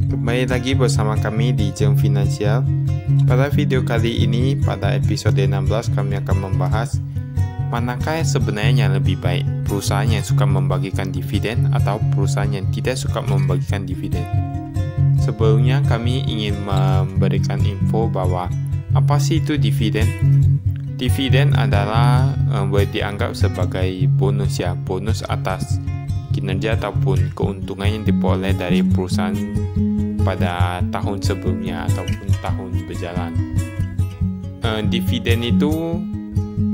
Kembali lagi bersama kami di Jeng Finansial. Pada video kali ini, pada episode 16, kami akan membahas manakah sebenarnya yang lebih baik, perusahaan yang suka membagikan dividen atau perusahaan yang tidak suka membagikan dividen. Sebelumnya, kami ingin memberikan info bahwa apa sih itu dividen? Dividen adalah boleh dianggap sebagai bonus bonus atas kinerja ataupun keuntungan yang diperoleh dari perusahaan pada tahun sebelumnya ataupun tahun berjalan. Dividen itu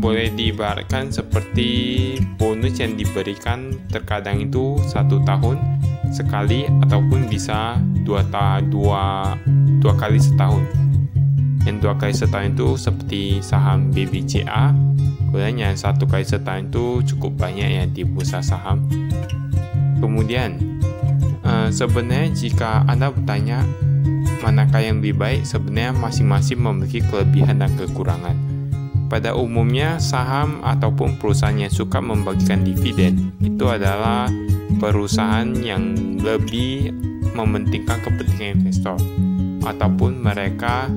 boleh diibaratkan seperti bonus yang diberikan terkadang itu 1 tahun sekali ataupun bisa dua kali setahun. Yang 2 kali setahun itu seperti saham BBCA, kemudian yang 1 kali setahun itu cukup banyak ya di bursa saham. Kemudian sebenarnya jika Anda bertanya manakah yang lebih baik, sebenarnya masing-masing memiliki kelebihan dan kekurangan. Pada umumnya saham ataupun perusahaan yang suka membagikan dividen itu adalah perusahaan yang lebih mementingkan kepentingan investor, ataupun mereka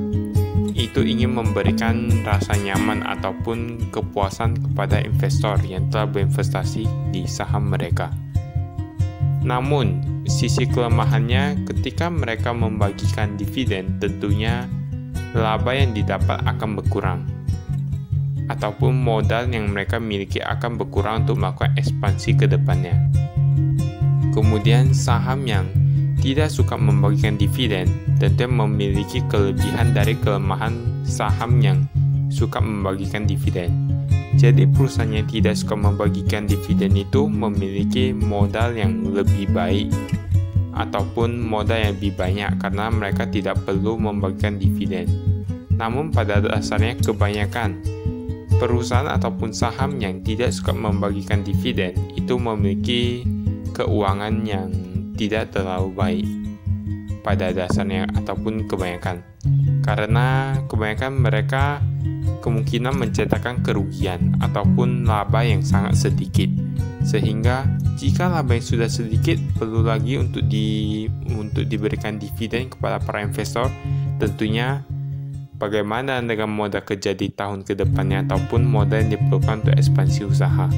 itu ingin memberikan rasa nyaman ataupun kepuasan kepada investor yang telah berinvestasi di saham mereka. Namun, sisi kelemahannya ketika mereka membagikan dividen, tentunya laba yang didapat akan berkurang, ataupun modal yang mereka miliki akan berkurang untuk melakukan ekspansi ke depannya. Kemudian, saham yang tidak suka membagikan dividen tentu memiliki kelebihan dari kelemahan saham yang suka membagikan dividen. Jadi perusahaan yang tidak suka membagikan dividen itu memiliki modal yang lebih baik ataupun modal yang lebih banyak karena mereka tidak perlu membagikan dividen. Namun pada dasarnya kebanyakan perusahaan ataupun saham yang tidak suka membagikan dividen itu memiliki keuangan yang tidak terlalu baik pada dasarnya ataupun kebanyakan. Karena kebanyakan mereka kemungkinan mencetakkan kerugian ataupun laba yang sangat sedikit, sehingga jika laba yang sudah sedikit perlu lagi untuk diberikan dividen kepada para investor. Tentunya bagaimana dengan modal kerja di tahun ke depannya ataupun modal yang diperlukan untuk ekspansi usaha.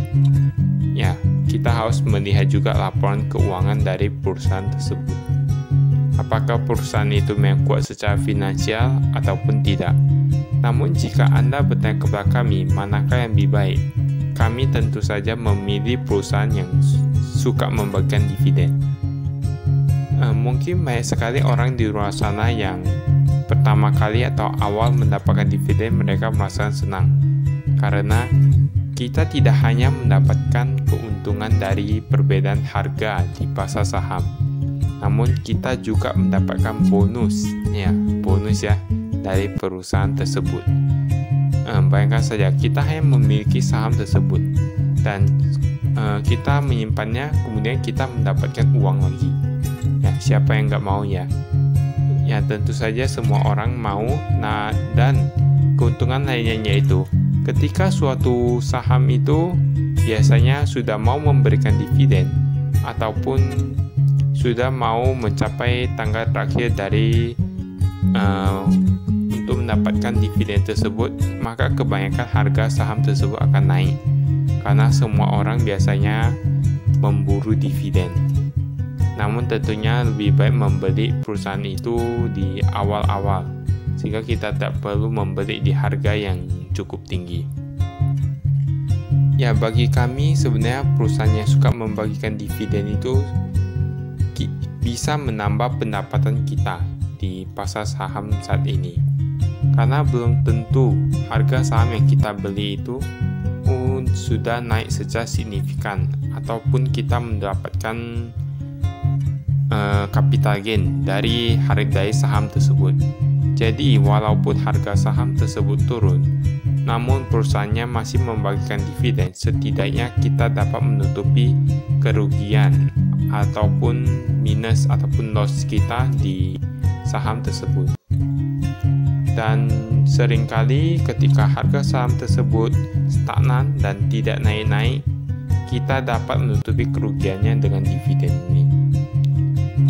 Ya, kita harus melihat juga laporan keuangan dari perusahaan tersebut. Apakah perusahaan itu memang kuat secara finansial ataupun tidak? Namun jika Anda bertanya kepada kami manakah yang lebih baik, kami tentu saja memilih perusahaan yang suka membagikan dividen. Mungkin banyak sekali orang di luar sana yang pertama kali atau awal mendapatkan dividen mereka merasakan senang, karena kita tidak hanya mendapatkan keuntungan dari perbedaan harga di pasar saham, namun kita juga mendapatkan bonus dari perusahaan tersebut. Bayangkan saja kita hanya memiliki saham tersebut dan kita menyimpannya, kemudian kita mendapatkan uang lagi. Ya, siapa yang nggak mau ya? Ya tentu saja semua orang mau. Nah, dan keuntungan lainnya yaitu ketika suatu saham itu biasanya sudah mau memberikan dividen ataupun sudah mau mencapai tanggal terakhir dari untuk mendapatkan dividen tersebut, maka kebanyakan harga saham tersebut akan naik karena semua orang biasanya memburu dividen. Namun tentunya lebih baik membeli perusahaan itu di awal-awal sehingga kita tak perlu membeli di harga yang cukup tinggi. Ya, bagi kami sebenarnya perusahaan yang suka membagikan dividen itu bisa menambah pendapatan kita di pasar saham saat ini. Karena belum tentu harga saham yang kita beli itu sudah naik secara signifikan ataupun kita mendapatkan capital gain dari harga saham tersebut. Jadi walaupun harga saham tersebut turun, namun perusahaannya masih membagikan dividen, setidaknya kita dapat menutupi kerugian ataupun minus ataupun loss kita di saham tersebut. Dan seringkali ketika harga saham tersebut stagnan dan tidak naik-naik, kita dapat menutupi kerugiannya dengan dividen ini.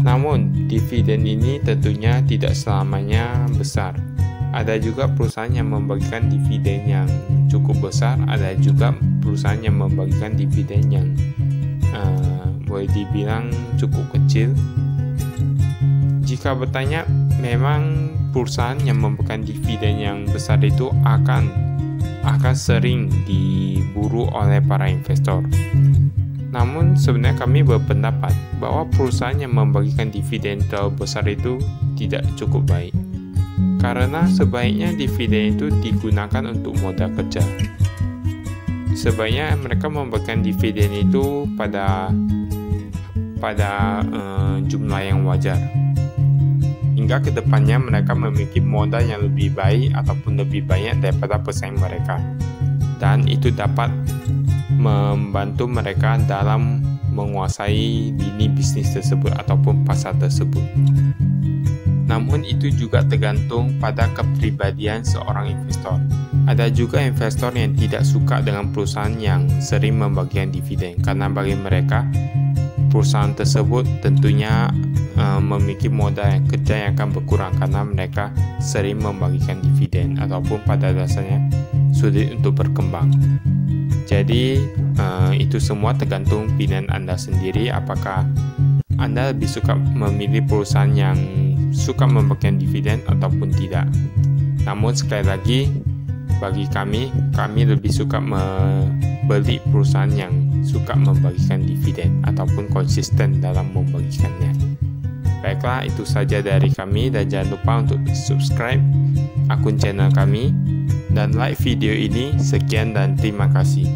Namun, dividen ini tentunya tidak selamanya besar. Ada juga perusahaan yang membagikan dividen yang cukup besar, ada juga perusahaan yang membagikan dividen yang boleh dibilang cukup kecil. Jika bertanya, memang perusahaan yang memberikan dividen yang besar itu akan sering diburu oleh para investor. Namun sebenarnya kami berpendapat bahwa perusahaan yang membagikan dividen terlalu besar itu tidak cukup baik. Karena sebaiknya dividen itu digunakan untuk modal kerja. Sebaiknya mereka membagikan dividen itu pada jumlah yang wajar. Hingga kedepannya mereka memiliki modal yang lebih baik ataupun lebih banyak daripada pesaing mereka. Dan itu dapat membantu mereka dalam menguasai lini bisnis tersebut ataupun pasar tersebut. Namun itu juga tergantung pada kepribadian seorang investor. Ada juga investor yang tidak suka dengan perusahaan yang sering membagikan dividen, karena bagi mereka perusahaan tersebut tentunya memiliki modal yang kerja yang akan berkurang karena mereka sering membagikan dividen ataupun pada dasarnya sulit untuk berkembang. Jadi itu semua tergantung pilihan Anda sendiri, apakah Anda lebih suka memilih perusahaan yang suka membagikan dividen ataupun tidak. Namun sekali lagi, bagi kami lebih suka membeli perusahaan yang suka membagikan dividen ataupun konsisten dalam membagikannya. Baiklah, itu saja dari kami, dan jangan lupa untuk subscribe akun channel kami dan like video ini. Sekian dan terima kasih.